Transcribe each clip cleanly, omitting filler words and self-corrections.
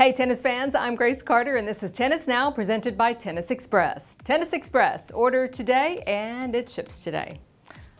Hey tennis fans, I'm Grace Carter and this is Tennis Now presented by Tennis Express. Tennis Express, order today and it ships today.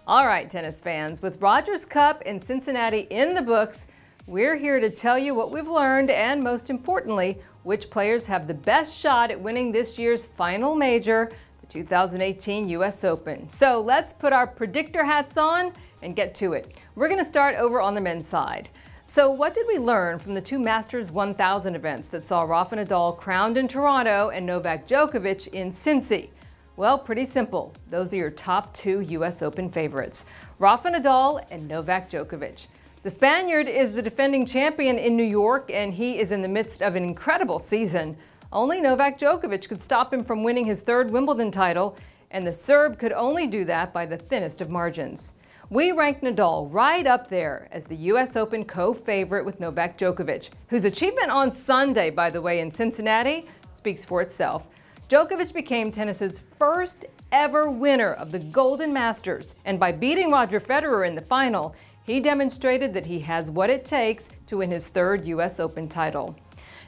All right tennis fans, with Rogers Cup and Cincinnati in the books, we're here to tell you what we've learned and most importantly, which players have the best shot at winning this year's final major, the 2018 US Open. So let's put our predictor hats on and get to it. We're going to start over on the men's side. So what did we learn from the two Masters 1000 events that saw Rafael Nadal crowned in Toronto and Novak Djokovic in Cincy? Well, pretty simple. Those are your top two US Open favorites, Rafael Nadal and Novak Djokovic. The Spaniard is the defending champion in New York and he is in the midst of an incredible season. Only Novak Djokovic could stop him from winning his third Wimbledon title, and the Serb could only do that by the thinnest of margins. We rank Nadal right up there as the US Open co-favorite with Novak Djokovic, whose achievement on Sunday, by the way, in Cincinnati speaks for itself. Djokovic became tennis's first ever winner of the Golden Masters, and by beating Roger Federer in the final, he demonstrated that he has what it takes to win his third US Open title.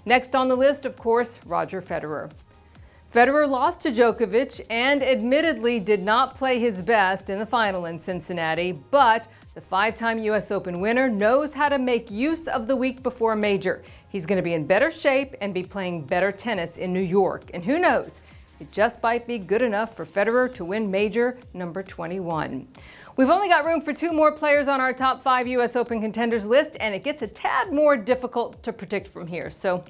Next on the list, of course, Roger Federer. Federer lost to Djokovic and admittedly did not play his best in the final in Cincinnati, but the five-time US Open winner knows how to make use of the week before a major. He's going to be in better shape and be playing better tennis in New York. And who knows, it just might be good enough for Federer to win major number 21. We've only got room for two more players on our top 5 US Open contenders list, and it gets a tad more difficult to predict from here. So,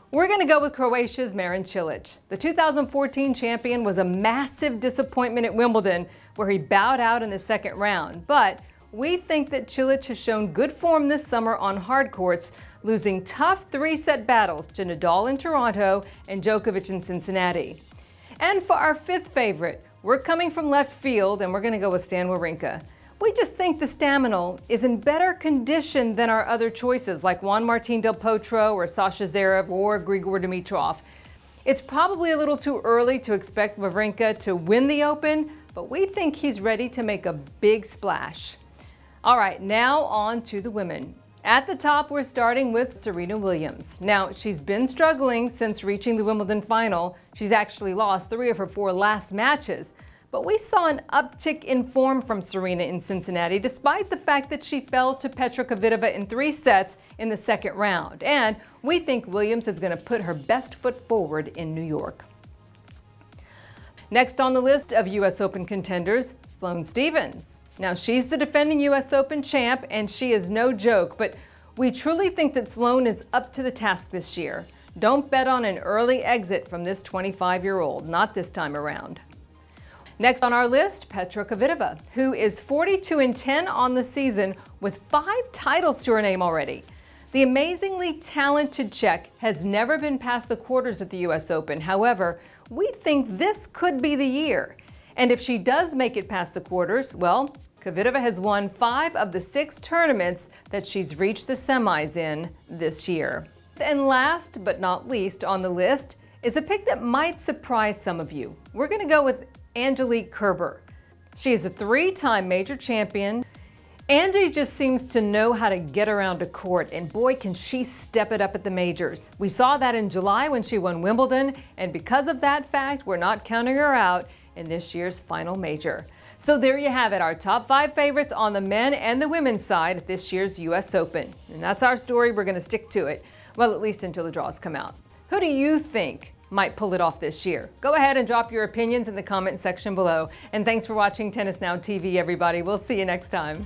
we're going to go with Croatia's Marin Čilić. The 2014 champion was a massive disappointment at Wimbledon, where he bowed out in the second round. But we think that Čilić has shown good form this summer on hard courts, losing tough 3-set battles to Nadal in Toronto and Djokovic in Cincinnati. And for our 5th favorite, we're coming from left field and we're going to go with Stan Wawrinka. We just think the Staminal is in better condition than our other choices like Juan Martín del Potro or Sasha Zverev or Grigor Dimitrov. It's probably a little too early to expect Wawrinka to win the Open, but we think he's ready to make a big splash. All right, now on to the women. At the top, we're starting with Serena Williams. Now, she's been struggling since reaching the Wimbledon final. She's actually lost 3 of her 4 last matches. But we saw an uptick in form from Serena in Cincinnati, despite the fact that she fell to Petra Kvitová in 3 sets in the second round. And we think Williams is going to put her best foot forward in New York. Next on the list of US Open contenders, Sloane Stephens. Now, she's the defending US Open champ, and she is no joke, but we truly think that Sloane is up to the task this year. Don't bet on an early exit from this 25-year-old, not this time around. Next on our list, Petra Kvitová, who is 42-10 on the season with 5 titles to her name already. The amazingly talented Czech has never been past the quarters at the US Open. However, we think this could be the year. And if she does make it past the quarters, well, Kvitová has won 5 of the 6 tournaments that she's reached the semis in this year. And last but not least on the list is a pick that might surprise some of you. We're going to go with Angelique Kerber. She is a 3-time major champion. Angie just seems to know how to get around a court, and boy can she step it up at the majors. We saw that in July when she won Wimbledon, and because of that fact, we're not counting her out in this year's final major. So there you have it, our top 5 favorites on the men and the women's side at this year's US Open. And that's our story. We're going to stick to it. Well, at least until the draws come out. Who do you think might pull it off this year? Go ahead and drop your opinions in the comment section below. And thanks for watching Tennis Now TV, everybody. We'll see you next time.